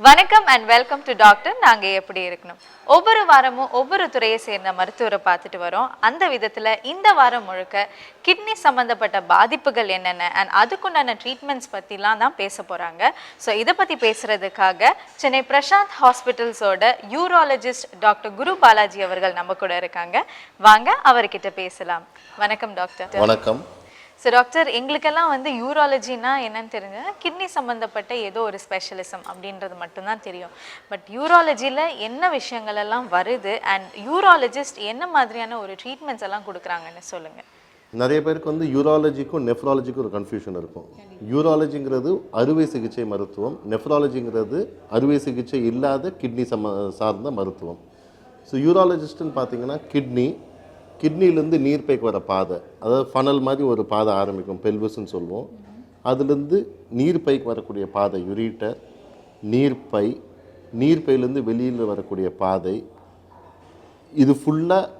வணக்கம் and welcome to doctor. நாங்கள் எப்படி இருக்கணும் ஒவ்வொரு வாரமும் ஒவ்வொரு துறையை சேர்ந்த மருத்துவரை பார்த்துட்டு வரோம். அந்த விதத்தில் இந்த வாரம் முழுக்க கிட்னி சம்மந்தப்பட்ட பாதிப்புகள் என்னென்ன அண்ட் அதுக்குண்டான ட்ரீட்மெண்ட்ஸ் பற்றிலாம் தான் பேச போகிறாங்க. ஸோ இதை பற்றி பேசுகிறதுக்காக சென்னை பிரசாந்த் ஹாஸ்பிட்டல்ஸோட யூராலஜிஸ்ட் டாக்டர் குரு பாலாஜி அவர்கள் நம்ம கூட இருக்காங்க. வாங்க அவர்கிட்ட பேசலாம். வணக்கம் டாக்டர். வணக்கம். ஸோ டாக்டர், எங்களுக்கெல்லாம் வந்து யூராலஜினா என்னன்னு தெரிஞ்சு கிட்னி சம்மந்தப்பட்ட ஏதோ ஒரு ஸ்பெஷலிசம் அப்படின்றது மட்டும்தான் தெரியும். பட் யூராலஜியில் என்ன விஷயங்கள் எல்லாம் வருது அண்ட் யூராலஜிஸ்ட் என்ன மாதிரியான ஒரு ட்ரீட்மெண்ட்ஸ் எல்லாம் கொடுக்குறாங்கன்னு சொல்லுங்கள். நிறைய பேருக்கு வந்து யூராலஜிக்கும் நெஃப்ராலஜிக்கும் ஒரு கன்ஃபியூஷன் இருக்கும். யூராலஜிங்கிறது அறுவை சிகிச்சை மருத்துவம், நெஃப்ராலஜிங்கிறது அறுவை சிகிச்சை இல்லாத கிட்னி சார்ந்த மருத்துவம். ஸோ யூராலஜிஸ்ட்டுன்னு பார்த்தீங்கன்னா கிட்னிலேருந்து நீர்ப்பைக்கு வர பாதை, அதாவது ஃபனல் மாதிரி ஒரு பாதை ஆரம்பிக்கும், பெல்வஸ்ன்னு சொல்லுவோம். அதுலேருந்து நீர்ப்பைக்கு வரக்கூடிய பாதை யுரீட்டர், நீர்ப்பையிலேருந்து வெளியில் வரக்கூடிய பாதை, இது ஃபுல்லாக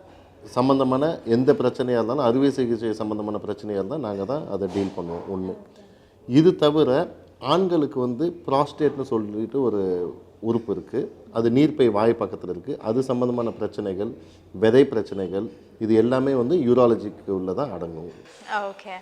சம்மந்தமான எந்த பிரச்சனையாக இருந்தாலும், அறுவை சிகிச்சை சம்மந்தமான பிரச்சனையாக இருந்தால் நாங்கள் தான் அதை டீல் பண்ணுவோம். ஒன்று இது தவிர ஆண்களுக்கு வந்து ப்ராஸ்டேட்னு சொல்லிட்டு ஒரு உறுப்பு இருக்குது, அது நீர்ப்பை வாய் பக்கத்தில் இருக்குது. அது சம்மந்தமான பிரச்சனைகள், விதை பிரச்சனைகள், இது எல்லாமே வந்து யூராலஜிக்கு உள்ளதாக அடங்கும். ஓகே.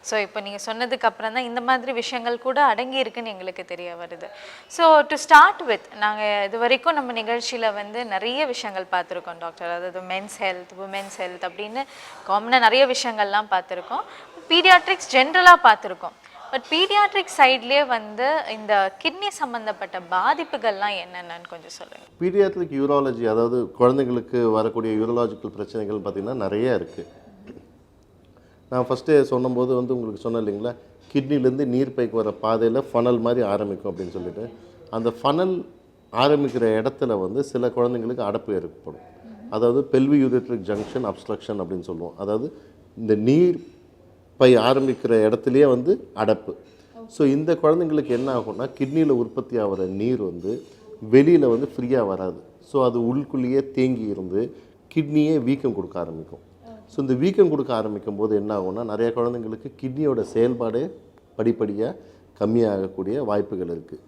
ஸோ இப்போ நீங்கள் சொன்னதுக்கு அப்புறம் தான் இந்த மாதிரி விஷயங்கள் கூட அடங்கி இருக்குன்னு எங்களுக்கு தெரிய வருது. ஸோ டு ஸ்டார்ட் வித், நாங்கள் இது வரைக்கும் நம்ம நிகழ்ச்சியில் வந்து நிறைய விஷயங்கள் பார்த்துருக்கோம் டாக்டர். அதாவது மென்ஸ் ஹெல்த், உமன்ஸ் ஹெல்த் அப்படின்னு காமனாக நிறைய விஷயங்கள்லாம் பார்த்துருக்கோம். பீடியாட்ரிக்ஸ் ஜென்ரலாக பார்த்துருக்கோம். பட் பீடியாட்ரிக் சைட்லேயே வந்து இந்த கிட்னி சம்மந்தப்பட்ட பாதிப்புகள்லாம் என்னென்னு கொஞ்சம் சொல்லுங்கள். பீடியாட்ரிக் யூராலஜி, அதாவது குழந்தைங்களுக்கு வரக்கூடிய யூரலாஜிக்கல் பிரச்சனைகள் பார்த்திங்கன்னா நிறைய இருக்குது. நான் ஃபஸ்ட்டே சொன்னபோது வந்து உங்களுக்கு சொன்னேன் இல்லைங்களா, கிட்னிலேருந்து நீர்ப்பைக்கு வர பாதையில் ஃபனல் மாதிரி ஆரம்பிக்கும் அப்படின்னு சொல்லிட்டு, அந்த ஃபனல் ஆரம்பிக்கிற இடத்துல வந்து சில குழந்தைங்களுக்கு அடைப்பு ஏற்படும். அதாவது பெல்வி யூரிட்ரிக் ஜங்ஷன் அப்ஸ்ட்ரக்ஷன் அப்படின்னு சொல்லுவோம். அதாவது இந்த நீர்ப்பை ஆரம்பிக்கிற இடத்துலையே வந்து அடைப்பு. ஸோ இந்த குழந்தைங்களுக்கு என்ன ஆகும்னா, கிட்னியில் உற்பத்தி ஆகிற நீர் வந்து வெளியில் வந்து ஃப்ரீயாக வராது. ஸோ அது உள்ளுக்குள்ளேயே தேங்கி இருந்து கிட்னியே வீக்கம் கொடுக்க ஆரம்பிக்கும். ஸோ இந்த வீக்கம் கொடுக்க ஆரம்பிக்கும் போது என்ன ஆகும்னா, நிறைய குழந்தைங்களுக்கு கிட்னியோட செயல்பாடே படிப்படியாக கம்மியாகக்கூடிய வாய்ப்புகள் இருக்குது.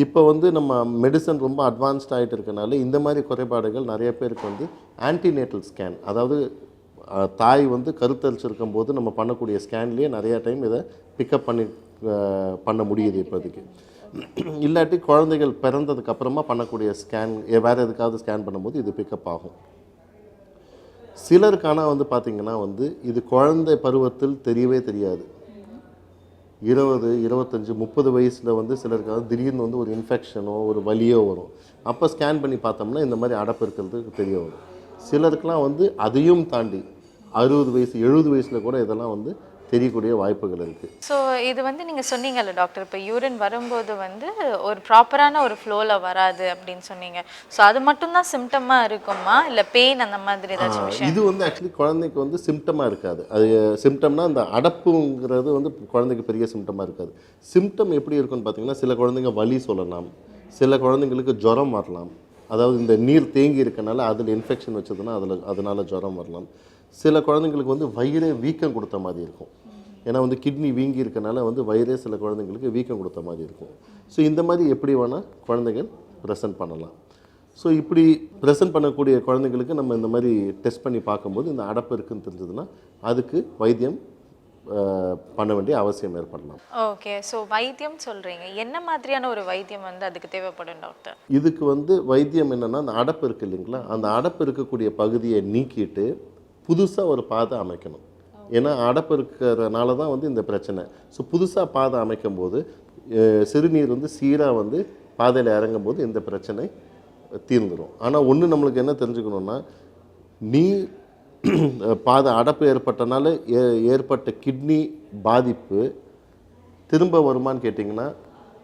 இப்போ வந்து நம்ம மெடிசன் ரொம்ப அட்வான்ஸ்ட் ஆகிட்டு இருக்கனால இந்த மாதிரி குறைபாடுகள் நிறைய பேருக்கு வந்து ஆன்டிநேட்டல் ஸ்கேன், அதாவது தாய் வந்து கருத்தரிச்சிருக்கும் போது நம்ம பண்ணக்கூடிய ஸ்கேன்லேயே நிறையா டைம் இதை பிக்கப் பண்ண முடியுது இப்போதைக்கு. இல்லாட்டி குழந்தைகள் பிறந்ததுக்கு அப்புறமா பண்ணக்கூடிய ஸ்கேன், வேறு எதுக்காவது ஸ்கேன் பண்ணும்போது இது பிக்கப் ஆகும். சிலருக்கான வந்து பார்த்திங்கன்னா வந்து இது குழந்தை பருவத்தில் தெரியவே தெரியாது. 20, 25, 30 வயசில் வந்து சிலருக்காக திடீர்னு வந்து ஒரு இன்ஃபெக்ஷனோ ஒரு வலியோ வரும். அப்போ ஸ்கேன் பண்ணி பார்த்தோம்னா இந்த மாதிரி அடைப்பு இருக்கிறதுக்கு தெரிய வரும். சிலருக்கெலாம் வந்து அதையும் தாண்டி 60 வயசு 70 வயசில் கூட இதெல்லாம் வந்து தெரியக்கூடிய வாய்ப்புகள் இருக்குது. ஸோ இது வந்து நீங்கள் சொன்னீங்கல்ல டாக்டர், இப்போ யூரின் வரும்போது வந்து ஒரு ப்ராப்பரான ஒரு ஃப்ளோவில் வராது அப்படின்னு சொன்னீங்க. ஸோ அது மட்டும்தான் சிம்டமாக இருக்குமா, இல்லை பெயின் அந்த மாதிரி ஏதாச்சும் விஷயம்? இது வந்து ஆக்சுவலி குழந்தைக்கு வந்து சிம்டமாக இருக்காது. அது சிம்டம்னா அந்த அடப்புங்கிறது வந்து குழந்தைக்கு பெரிய சிம்டமாக இருக்காது. சிம்டம் எப்படி இருக்குன்னு பார்த்தீங்கன்னா, சில குழந்தைங்க வலி சொல்லலாம், சில குழந்தைங்களுக்கு ஜுரம் வரலாம். அதாவது இந்த நீர் தேங்கி இருக்கனால அதில் இன்ஃபெக்ஷன் வச்சதுன்னா அதனால ஜுரம் வரலாம். சில குழந்தைங்களுக்கு வந்து வயிறே வீக்கம் கொடுத்த மாதிரி இருக்கும். ஏன்னா வந்து கிட்னி வீங்கி இருக்கனால வந்து வயிறே சில குழந்தைங்களுக்கு வீக்கம் கொடுத்த மாதிரி இருக்கும். ஸோ இந்த மாதிரி எப்படி வேணால் குழந்தைகள் ப்ரெசென்ட் பண்ணலாம். ஸோ இப்படி ப்ரெசென்ட் பண்ணக்கூடிய குழந்தைங்களுக்கு நம்ம இந்த மாதிரி டெஸ்ட் பண்ணி பார்க்கும்போது இந்த அடைப்பு இருக்குன்னு தெரிஞ்சதுன்னா அதுக்கு வைத்தியம் பண்ண வேண்டிய அவசியம் ஏற்படலாம். ஓகே. ஸோ வைத்தியம் சொல்கிறீங்க, என்ன மாதிரியான ஒரு வைத்தியம் வந்து அதுக்கு தேவைப்படும் டாக்டர்? இதுக்கு வந்து வைத்தியம் என்னென்னா, அந்த அடைப்பு இருக்குது இல்லைங்களா, அந்த அடைப்பு இருக்கக்கூடிய பகுதியை நீக்கிட்டு புதுசாக ஒரு பாதை அமைக்கணும். ஏன்னா அடைப்பு இருக்கிறனால தான் வந்து இந்த பிரச்சனை. ஸோ புதுசாக பாதை அமைக்கும் போது சிறுநீர் வந்து சீராக வந்து பாதையில் இறங்கும் போது இந்த பிரச்சனை தீர்ந்துடும். ஆனால் ஒன்று நம்மளுக்கு என்ன தெரிஞ்சுக்கணுன்னா, நீர் பாதை அடைப்பு ஏற்பட்டனால ஏற்பட்ட கிட்னி பாதிப்பு திரும்ப வருமானு கேட்டிங்கன்னா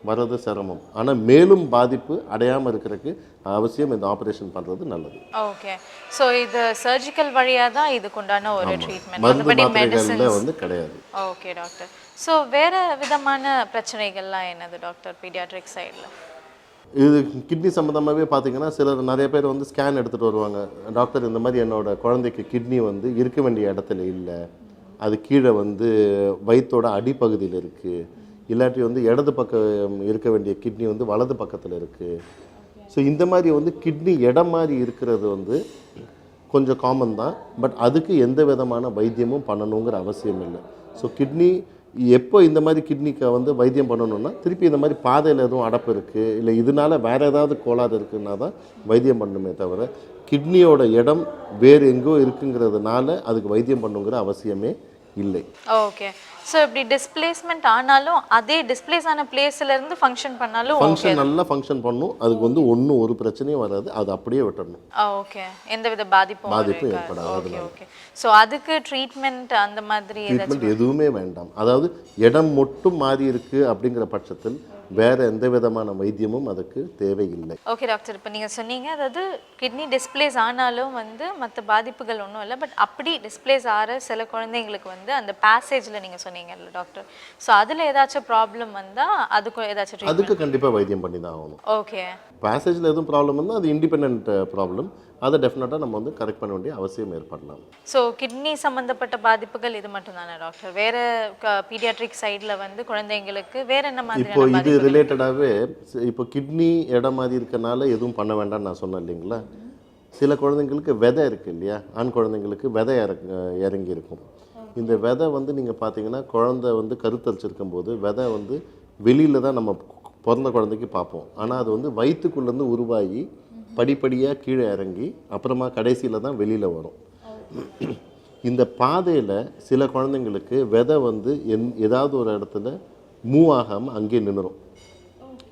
வர்றது சிரமம். ஆனால் மேலும் பாதிப்பு அடையாமல் இருக்கிறதுக்கு அவசியம் இந்த ஆப்ரேஷன் பண்ணுறது நல்லது. ஓகே. ஸோ இது சர்ஜிக்கல் வழியாக தான் இதுக்குண்டான ஒரு ட்ரீட்மெண்ட், மருந்து மாத்திரைகளில் வந்து கிடையாது. Okay doctor. ஸோ வேறு விதமான பிரச்சனைகள்லாம் என்னது டாக்டர் பீடியாட்ரிக் சைடில்? இது கிட்னி சம்மந்தமாகவே பார்த்தீங்கன்னா நிறைய பேர் வந்து ஸ்கேன் எடுத்துகிட்டு வருவாங்க. டாக்டர், இந்த மாதிரி என்னோடய குழந்தைக்கு கிட்னி வந்து இருக்க வேண்டிய இடத்துல இல்லை, அது கீழே வந்து வயிற்றோட அடிப்பகுதியில் இருக்குது, இல்லாட்டி வந்து இடது பக்கம் இருக்க வேண்டிய கிட்னி வந்து வலது பக்கத்தில் இருக்குது. ஸோ இந்த மாதிரி வந்து கிட்னி இடம் மாதிரி இருக்கிறது வந்து கொஞ்சம் காமன் தான். பட் அதுக்கு எந்த விதமான வைத்தியமும் பண்ணணுங்கிற அவசியம் இல்லை. ஸோ கிட்னி எப்போ இந்த மாதிரி கிட்னிக்கு வந்து வைத்தியம் பண்ணணும்னா, திருப்பி இந்த மாதிரி பாதையில் எதுவும் அடப்பு இருக்குது, இல்லை இதனால வேறு ஏதாவது கோளாறு இருக்குன்னா தான் வைத்தியம் பண்ணணுமே தவிர, கிட்னியோட இடம் வேறு எங்கோ இருக்குங்கிறதுனால அதுக்கு வைத்தியம் பண்ணுங்கிற அவசியமே இல்லை. ஓகே. ஸோ இப்படி டிஸ்பிளேஸ்மெண்ட் ஆனாலும் அதே டிஸ்பிளேஸ் ஆன பிளேஸ்ல இருந்து ஃபங்க்ஷன் பண்ணாலும் ஃபங்க்ஷன் நல்லா ஃபங்க்ஷன் பண்ணும். அதுக்கு வந்து ஒன்றும் ஒரு பிரச்சனையும் வராது. அது அப்படியே விட்டுறணும். ஓகே. எந்தவித பாதிப்பும் ஏற்படாது. Okay okay. ஸோ அதுக்கு ட்ரீட்மெண்ட் அந்த மாதிரி ட்ரீட்மெண்ட் எதுவுமே வேண்டாம். அதாவது இடம் மட்டும் மாறி இருக்கு அப்படிங்கிற பட்சத்தில் வேற எந்த விதமான வைத்தியமும் அதுக்கு தேவையில்லை. ஓகே டாக்டர், இப்போ நீங்கள் சொன்னீங்க அதாவது கிட்னி டிஸ்பிளேஸ் ஆனாலும் வந்து மற்ற பாதிப்புகள் ஒன்றும் இல்லை, பட் அப்படி டிஸ்பிளேஸ் ஆகிற சில குழந்தைங்களுக்கு வந்து அந்த பேசேஜில் நீங்கள் சொன்னீங்கல்ல டாக்டர், ஸோ அதில் ஏதாச்சும் ப்ராப்ளம் வந்தால் அதுக்கு ஏதாச்சும் அதுக்கு கண்டிப்பாக வைத்தியம் பண்ணி தான் ஆகணும். ஓகே. பேசேஜில் எதுவும் ப்ராப்ளம் வந்தால் அது இண்டிபெண்ட் ப்ராப்ளம். அதை டெஃபினட்டாக நம்ம வந்து கரெக்ட் பண்ண வேண்டிய அவசியம் ஏற்படலாம். ஸோ கிட்னி சம்மந்தப்பட்ட பாதிப்புகள் இது மட்டும் தானே டாக்டர்? வேறு பீடியாட்ரிக் சைடில் வந்து குழந்தைங்களுக்கு வேறு என்ன மாதிரி? இப்போ இது ரிலேட்டடாகவே இப்போ கிட்னி இடம் மாதிரி இருக்கனால எதுவும் பண்ண வேண்டாம்னு நான் சொன்னேன் இல்லைங்களா. சில குழந்தைங்களுக்கு விதை இருக்குது இல்லையா, ஆண் குழந்தைங்களுக்கு விதை இறங்கி இருக்கும். இந்த விதை வந்து நீங்கள் பார்த்தீங்கன்னா குழந்தை வந்து கருத்தரிச்சிருக்கும் போது விதை வந்து வெளியில் தான் நம்ம பிறந்த குழந்தைக்கு பார்ப்போம். ஆனால் அது வந்து வயிற்றுக்குள்ளேருந்து உருவாகி படிப்படியாக கீழே இறங்கி அப்புறமா கடைசியில் தான் வெளியில் வரும். இந்த பாதையில் சில குழந்தைங்களுக்கு விதை வந்து ஏதாவது ஒரு இடத்துல மூவ் ஆகாமல் அங்கேயே நின்றுடும்,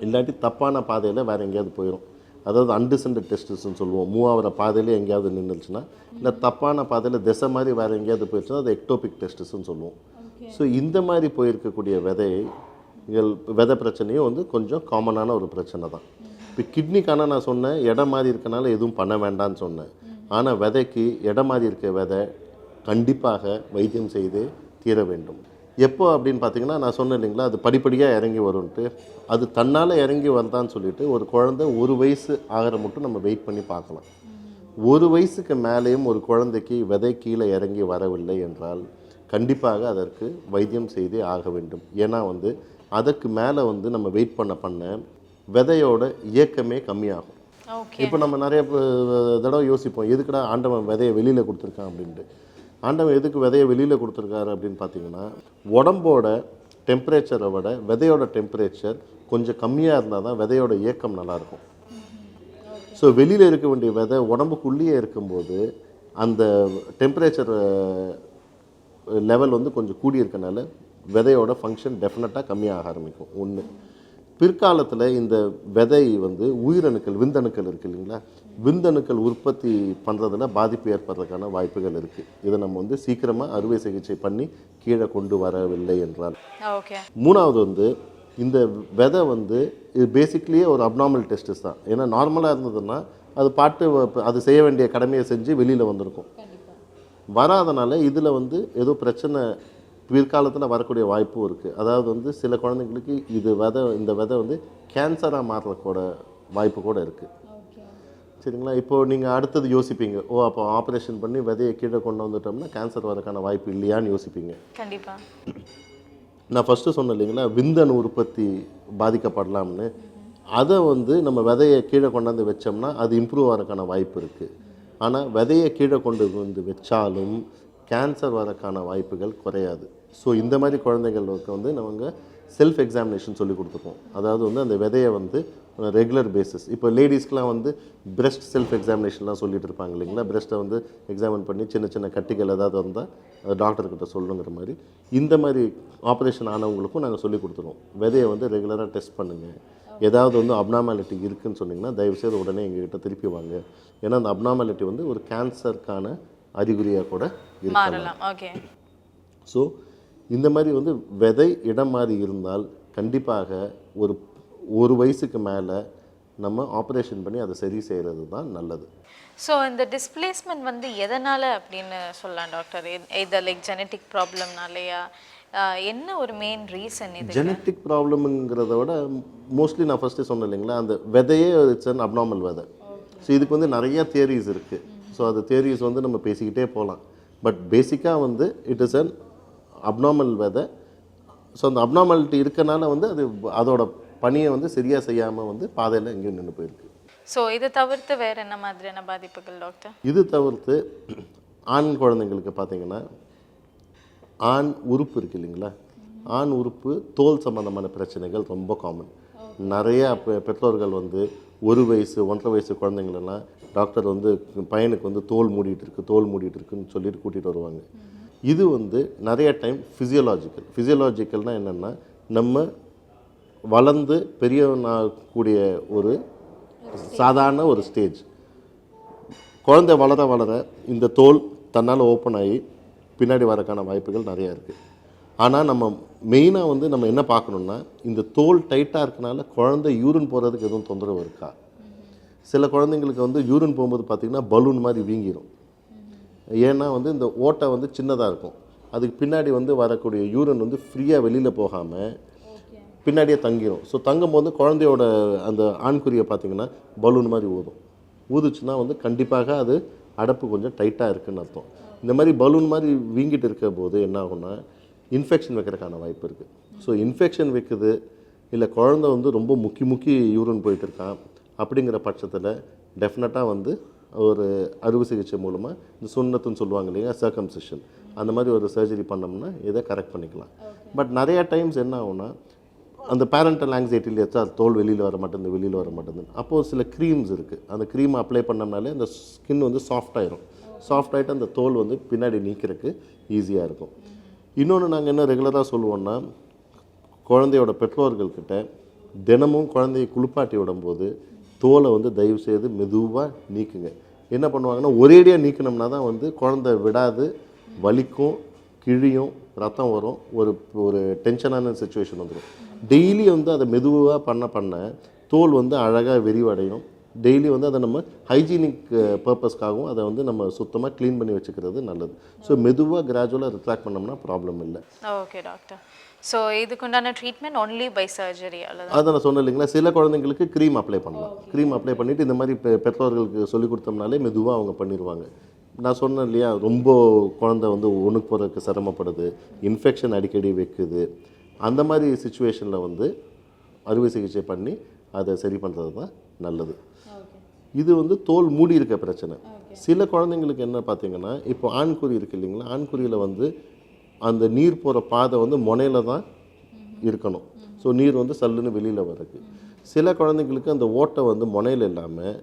இல்லாட்டி தப்பான பாதையில் வேறு எங்கேயாவது போயிடும். அதாவது அன்டிசென்டட் டெஸ்டிஸ்ன்னு சொல்லுவோம். மூவ் ஆகிற பாதையிலே எங்கேயாவது நின்றுச்சுன்னா, இல்லை தப்பான பாதையில் திசை மாதிரி வேறு எங்கேயாவது போயிடுச்சுன்னா அது எக்டோபிக் டெஸ்டிஸ்ன்னு சொல்லுவோம். ஸோ இந்த மாதிரி போயிருக்கக்கூடிய விதை பிரச்சனையும் வந்து கொஞ்சம் காமனான ஒரு பிரச்சனை தான். இப்போ கிட்னிக்கான நான் சொன்னேன் இடம் மாதிரி இருக்கனால எதுவும் பண்ண வேண்டாம்னு சொன்னேன். ஆனால் விதைக்கு இடம் மாதிரி இருக்க விதை கண்டிப்பாக வைத்தியம் செய்து தீர வேண்டும். எப்போ அப்படின்னு பார்த்தீங்கன்னா, நான் சொன்னேன் இல்லைங்களா, அது படிப்படியாக இறங்கி வரும்ன்ட்டு. அது தன்னால் இறங்கி வருதான்னு சொல்லிட்டு ஒரு குழந்தை 1 வயசு ஆகிற மட்டும் நம்ம வெயிட் பண்ணி பார்க்கலாம். 1 வயசுக்கு மேலேயும் ஒரு குழந்தைக்கு விதை கீழே இறங்கி வரவில்லை என்றால் கண்டிப்பாக அதற்கு வைத்தியம் செய்தே ஆக வேண்டும். ஏன்னா வந்து அதற்கு மேலே வந்து நம்ம வெயிட் பண்ண விதையோட இயக்கமே கம்மியாகும். இப்போ நம்ம நிறைய தடவை யோசிப்போம், எதுக்குடா ஆண்டவன் விதையை வெளியில் கொடுத்துருக்கான் அப்படின்ட்டு. ஆண்டவன் எதுக்கு விதையை வெளியில் கொடுத்துருக்காரு அப்படின்னு பார்த்தீங்கன்னா, உடம்போட டெம்பரேச்சரை விட விதையோட டெம்பரேச்சர் கொஞ்சம் கம்மியாக இருந்தால் தான் விதையோட இயக்கம் நல்லாயிருக்கும். ஸோ வெளியில் இருக்க வேண்டிய விதை உடம்புக்குள்ளேயே இருக்கும்போது அந்த டெம்பரேச்சர் லெவல் வந்து கொஞ்சம் கூடி இருக்கனால விதையோட ஃபங்க்ஷன் டெஃபினட்டாக கம்மியாக ஆரம்பிக்கும். ஒன்று. பிற்காலத்தில் இந்த விதை வந்து உயிரணுக்கள் விந்தணுக்கள் இருக்குது இல்லைங்களா, விந்தணுக்கள் உற்பத்தி பண்ணுறதுல பாதிப்பு ஏற்படுறதுக்கான வாய்ப்புகள் இருக்குது. இதை நம்ம வந்து சீக்கிரமாக அறுவை சிகிச்சை பண்ணி கீழே கொண்டு வரவில்லை என்றால். மூணாவது வந்து இந்த விதை வந்து இது பேசிக்லியே ஒரு அப்நார்மல் டெஸ்டிஸ் தான். ஏன்னா நார்மலாக இருந்ததுன்னா அது அது செய்ய வேண்டிய கடமையை செஞ்சு வெளியில் வந்திருக்கும். வராதனால இதில் வந்து ஏதோ பிரச்சனை பிற்காலத்தில் வரக்கூடிய வாய்ப்பும் இருக்குது. அதாவது வந்து சில குழந்தைங்களுக்கு இந்த விதை வந்து கேன்சராக மாறக்கூட வாய்ப்பு கூட இருக்குது. சரிங்களா. இப்போது நீங்கள் அடுத்தது யோசிப்பீங்க, அப்போ ஆப்ரேஷன் பண்ணி விதையை கீழே கொண்டு வந்துட்டோம்னா கேன்சர் வரக்கான வாய்ப்பு இல்லையான்னு யோசிப்பீங்க. கண்டிப்பாக. நான் ஃபஸ்ட்டு சொன்னேன் இல்லைங்களா, விந்தணு உற்பத்தி பாதிக்கப்படலாம்னு. அதை வந்து நம்ம விதையை கீழே கொண்டாந்து வச்சோம்னா அது இம்ப்ரூவ் ஆகிறதுக்கான வாய்ப்பு இருக்குது. ஆனால் விதையை கீழே கொண்டு வந்து வச்சாலும் கேன்சர் வரக்கான வாய்ப்புகள் குறையாது. ஸோ இந்த மாதிரி குழந்தைங்களுக்கு வந்து நம்ம செல்ஃப் எக்ஸாமினேஷன் சொல்லி கொடுத்துருக்கோம். அதாவது வந்து அந்த விதையை வந்து ரெகுலர் பேசிஸ். இப்போ லேடிஸ்க்கெலாம் வந்து பிரெஸ்ட் செல்ஃப் எக்ஸாமினேஷன்லாம் சொல்லிட்டு இருப்பாங்க இல்லைங்களா, பிரெஸ்ட்டை வந்து எக்ஸாமின் பண்ணி சின்ன சின்ன கட்டிகள் ஏதாவது வந்தால் டாக்டர்கிட்ட சொல்லணுங்கிற மாதிரி இந்த மாதிரி ஆப்ரேஷன் ஆனவங்களுக்கும் நாங்கள் சொல்லி கொடுத்துருவோம். விதையை வந்து ரெகுலராக டெஸ்ட் பண்ணுங்கள். ஏதாவது வந்து அப்நார்மாலிட்டி இருக்குதுன்னு சொன்னிங்கன்னா தயவுசெய்து உடனே எங்ககிட்ட திருப்பி வாங்க. ஏன்னா அந்த அப்நார்மாலிட்டி வந்து ஒரு கேன்சருக்கான அறிகுறியாக கூட இருக்கலாம். ஸோ இந்த மாதிரி வந்து விதை இடம் மாதிரி இருந்தால் கண்டிப்பாக ஒரு வயசுக்கு மேலே நம்ம ஆப்ரேஷன் பண்ணி அதை சரி செய்கிறது தான் நல்லது. ஸோ இந்த டிஸ்பிளேஸ்மெண்ட் வந்து எதனால் அப்படின்னு சொல்லலாம் டாக்டர்? இது லைக் ஜெனட்டிக் ப்ராப்ளம்னாலையா, என்ன ஒரு மெயின் ரீசன்? இது ஜெனட்டிக் ப்ராப்ளம்ங்கிறத விட மோஸ்ட்லி நான் ஃபஸ்ட்டு சொன்னேன் இல்லைங்களா, அந்த விதையே இட்ஸ் அன் அப்நார்மல் விதை. ஸோ இதுக்கு வந்து நிறைய தியரிஸ் இருக்குது. ஸோ அந்த தியரிஸ் வந்து நம்ம பேசிக்கிட்டே போகலாம். பட் பேசிக்காக வந்து இட் இஸ் அன் அப்நார்மல் விதை. ஸோ அந்த அப்நார்மாலிட்டி இருக்கனால வந்து அது அதோட பணியை வந்து சரியாக செய்யாமல் வந்து பாதையில் எங்கேயும் நின்று போயிருக்கு. ஸோ இதை தவிர்த்து வேற என்ன மாதிரியான பாதிப்புகள் டாக்டர்? இது தவிர்த்து ஆண் குழந்தைங்களுக்கு பார்த்தீங்கன்னா ஆண் உறுப்பு இருக்குது இல்லைங்களா, ஆண் உறுப்பு தோல் சம்பந்தமான பிரச்சனைகள் ரொம்ப காமன். நிறையா பெற்றோர்கள் வந்து 1 வயசு 1.5 வயசு குழந்தைங்களெல்லாம் டாக்டர் வந்து பையனுக்கு வந்து தோல் மூடிட்டு இருக்குன்னு சொல்லிட்டு கூட்டிகிட்டு வருவாங்க. இது வந்து நிறைய டைம் ஃபிசியலாஜிக்கல்னால் என்னென்னா நம்ம வளர்ந்து பெரியவனாகக்கூடிய ஒரு சாதாரண ஒரு ஸ்டேஜ். குழந்தை வளர வளர இந்த தோல் தன்னால் ஓப்பன் ஆகி பின்னாடி வரக்கான வாய்ப்புகள் நிறையா இருக்குது. ஆனால் நம்ம மெயினாக வந்து நம்ம என்ன பார்க்கணுன்னா, இந்த தோல் டைட்டாக இருக்கனால குழந்தை யூரின் போகிறதுக்கு எதுவும் தொந்தரவு இருக்கா? சில குழந்தைங்களுக்கு வந்து யூரின் போகும்போது பார்த்திங்கன்னா பலூன் மாதிரி வீங்கிடும். ஏன்னா வந்து இந்த ஓட்டை வந்து சின்னதாக இருக்கும், அதுக்கு பின்னாடி வந்து வரக்கூடிய யூரின் வந்து ஃப்ரீயாக வெளியில் போகாமல் பின்னாடியே தங்கிடும். ஸோ தங்கும்போது குழந்தையோட அந்த ஆண்குறியை பார்த்திங்கன்னா பலூன் மாதிரி ஊதுச்சுன்னா வந்து கண்டிப்பாக அது அடப்பு கொஞ்சம் டைட்டாக இருக்குதுன்னு அர்த்தம். இந்த மாதிரி பலூன் மாதிரி வீங்கிட்டு இருக்க போது என்ன ஆகும்னா இன்ஃபெக்ஷன் வைக்கிறதுக்கான வாய்ப்பு இருக்குது. ஸோ இன்ஃபெக்ஷன் வைக்குது, இல்லை குழந்தை வந்து ரொம்ப முக்கி யூரின் போயிட்டு இருக்கான் அப்படிங்கிற பட்சத்தில் டெஃபினட்டாக வந்து ஒரு அறுவை சிகிச்சை மூலமாக இந்த சுண்ணத்துன்னு சொல்லுவாங்க இல்லையா, சர்க்கம்சிஷன், அந்த மாதிரி ஒரு சர்ஜரி பண்ணோம்னா இதை கரெக்ட் பண்ணிக்கலாம். பட் நிறையா டைம்ஸ் என்ன ஆகும்னா அந்த பேரண்டல் ஆங்ஸைட்டியில் வச்சா தோல் வெளியில் வர மாட்டேங்குது. அப்போது சில க்ரீம்ஸ் இருக்குது, அந்த க்ரீம் அப்ளை பண்ணோம்னாலே அந்த ஸ்கின் வந்து சாஃப்டாகிட்டு அந்த தோல் வந்து பின்னாடி நீக்கிறதுக்கு ஈஸியாக இருக்கும். இன்னொன்று நாங்கள் என்ன ரெகுலராக சொல்லுவோன்னா, குழந்தையோட பெற்றோர்கள்கிட்ட தினமும் குழந்தையை குளிப்பாட்டி விடும்போது தோலை வந்து தயவுசெய்து மெதுவாக நீக்குங்க. என்ன பண்ணுவாங்கன்னா ஒரேடியாக நீக்கினோம்னா தான் வந்து குழந்தை விடாது, வலிக்கும், கிழியும், ரத்தம் வரும், ஒரு டென்ஷனான சுச்சுவேஷன் வந்துடும். டெய்லி வந்து அதை மெதுவாக பண்ண தோல் வந்து அழகாக விரிவடையும். டெய்லி வந்து அதை நம்ம ஹைஜீனிக் பர்பஸ்க்காகவும் அதை வந்து நம்ம சுத்தமாக க்ளீன் பண்ணி வச்சுக்கிறது நல்லது. ஸோ மெதுவாக கிராஜுவலாக ரிட்ராக்ட் பண்ணோம்னா ப்ராப்ளம் இல்லை. Okay doctor. ஸோ இதுக்குண்டான ட்ரீட்மெண்ட் ஒன்லி பை சர்ஜரி அல்லது? அதை நான் சொன்னேன் இல்லைங்களா, சில குழந்தைங்களுக்கு க்ரீம் அப்ளை பண்ணலாம். க்ரீம் அப்ளை பண்ணிவிட்டு இந்த மாதிரி பெற்றோர்களுக்கு சொல்லிக் கொடுத்தோம்னாலே மெதுவாக அவங்க பண்ணிடுவாங்க. நான் சொன்னேன் இல்லையா, ரொம்ப குழந்தை வந்து ஒன்றுக்கு போகிறதுக்கு சிரமப்படுது, இன்ஃபெக்ஷன் அடிக்கடி வைக்குது, அந்த மாதிரி சுச்சுவேஷனில் வந்து அறுவை சிகிச்சை பண்ணி அதை சரி பண்ணுறது தான் நல்லது. இது வந்து தோல் மூடி இருக்க பிரச்சனை. சில குழந்தைங்களுக்கு என்ன பார்த்தீங்கன்னா, இப்போ ஆண்குறி இருக்குது இல்லைங்களா, ஆண்குறியில் வந்து அந்த நீர் போகிற பாதை வந்து முனையில் தான் இருக்கணும். ஸோ நீர் வந்து சல்லுன்னு வெளியில் வரக்கு. சில குழந்தைங்களுக்கு அந்த ஓட்டை வந்து முனையில் இல்லாமல்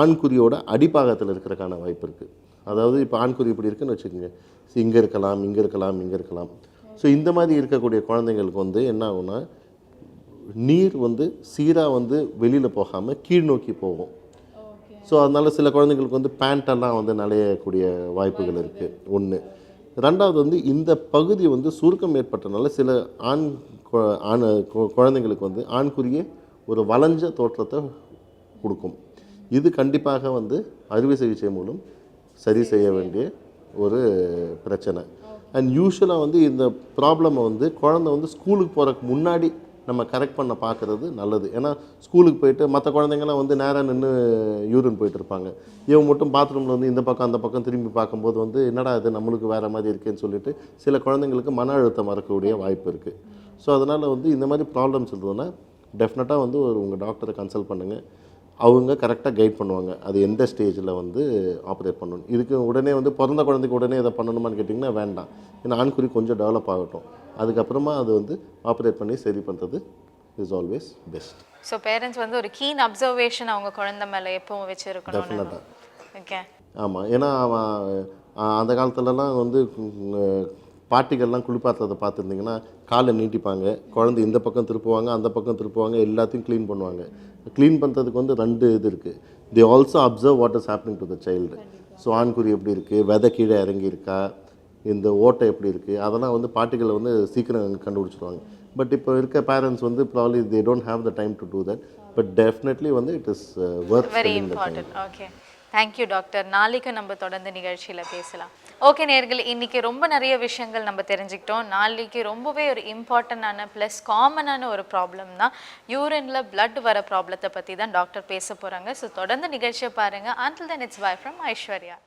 ஆண்குறியோட அடிப்பாகத்தில் இருக்கிறதுக்கான வாய்ப்பு இருக்குது. அதாவது இப்போ ஆண்குறி இப்படி இருக்குன்னு வச்சுக்கோங்க, இங்கே இருக்கலாம். ஸோ இந்த மாதிரி இருக்கக்கூடிய குழந்தைங்களுக்கு வந்து என்ன ஆகும்னா, நீர் வந்து சீராக வந்து வெளியில் போகாமல் கீழ் நோக்கி போகும். ஸோ அதனால் சில குழந்தைங்களுக்கு வந்து பேண்ட்டெல்லாம் வந்து நனையக்கூடிய வாய்ப்புகள் இருக்குது. ஒன்று. ரெண்டாவது வந்து இந்த பகுதி வந்து சுருக்கம் ஏற்பட்டனால சில குழந்தைங்களுக்கு வந்து ஆண்குறியே ஒரு வளைஞ்ச தோற்றத்தை கொடுக்கும். இது கண்டிப்பாக வந்து அறுவை சிகிச்சை மூலம் சரி செய்ய வேண்டிய ஒரு பிரச்சனை. அண்ட் யூஸ்வலாக வந்து இந்த ப்ராப்ளமை வந்து குழந்தை வந்து ஸ்கூலுக்கு போகிறதுக்கு முன்னாடி நம்ம கரெக்ட் பண்ண பார்க்குறது நல்லது. ஏன்னா ஸ்கூலுக்கு போயிட்டு மற்ற குழந்தைங்களாம் வந்து நேராக நின்று யூரின் போயிட்டுருப்பாங்க, இவன் மட்டும் பாத்ரூமில் வந்து இந்த பக்கம் அந்த பக்கம் திரும்பி பார்க்கும்போது வந்து என்னடா இது நம்மளுக்கு வேறு மாதிரி இருக்கேன்னு சொல்லிட்டு சில குழந்தைங்களுக்கு மன அழுத்தம் வரக்கூடிய வாய்ப்பு இருக்குது. ஸோ அதனால் வந்து இந்த மாதிரி ப்ராப்ளம்ஸ் இருந்ததுன்னா டெஃபினட்டாக வந்து உங்கள் டாக்டரை கன்சல்ட் பண்ணுங்கள். அவங்க கரெக்டாக கைட் பண்ணுவாங்க அது எந்த ஸ்டேஜில் வந்து ஆப்ரேட் பண்ணணும். இதுக்கு உடனே வந்து பிறந்த குழந்தைக்கு உடனே இதை பண்ணணுமான்னு கேட்டிங்கன்னா வேண்டாம். ஏன்னா ஆண்குறி கொஞ்சம் டெவலப் ஆகட்டும், அதுக்கப்புறமா அது வந்து ஆப்ரேட் பண்ணி சரி பண்ணுறது is always best. So parents வந்து ஒரு கீன் அப்சர்வேஷன் அவங்க குழந்தை மேலே எப்பவும் வச்சுருக்கணும். டெஃபினட்டாக. ஓகே. ஆமாம். ஏன்னா அந்த காலத்துலலாம் வந்து பாட்டிகள்லாம் குளிப்பாட்டுறதை பார்த்துருந்திங்கன்னா காலை நீட்டிப்பாங்க, குழந்தை இந்த பக்கம் திருப்புவாங்க, அந்த பக்கம் திருப்புவாங்க, எல்லாத்தையும் க்ளீன் பண்ணுவாங்க. க்ளீன் பண்ணுறதுக்கு வந்து 2 இது இருக்குது. They also observe what is happening to the child. So ஆண்குறி எப்படி இருக்குது, விதை கீழே இறங்கியிருக்கா, இந்த ஓட்டை எப்படி இருக்குது, அதெல்லாம் வந்து பாட்டிகளை வந்து சீக்கிரம் கண்டுபிடிச்சிருவாங்க. பட் இப்போ இருக்க பேரண்ட்ஸ் வந்து probably they don't have the time to do that. But definitely வந்து it is worth very important. Okay, thank you doctor. நாளைக்கு நம்ம தொடர்ந்து நிகழ்ச்சியில் பேசலாம். ஓகே நேயர்கள், இன்றைக்கி ரொம்ப நிறைய விஷயங்கள் நம்ம தெரிஞ்சுக்கிட்டோம். நாளைக்கு ரொம்பவே ஒரு இம்பார்ட்டண்டான ப்ளஸ் காமனான ஒரு ப்ராப்ளம் தான் யூரினில் பிளட் வர ப்ராப்ளத்தை பற்றி தான் டாக்டர் பேச போகிறாங்க. ஸோ தொடர்ந்து நிகழ்ச்சியை பாருங்கள். Until then, it's bye from Aishwarya.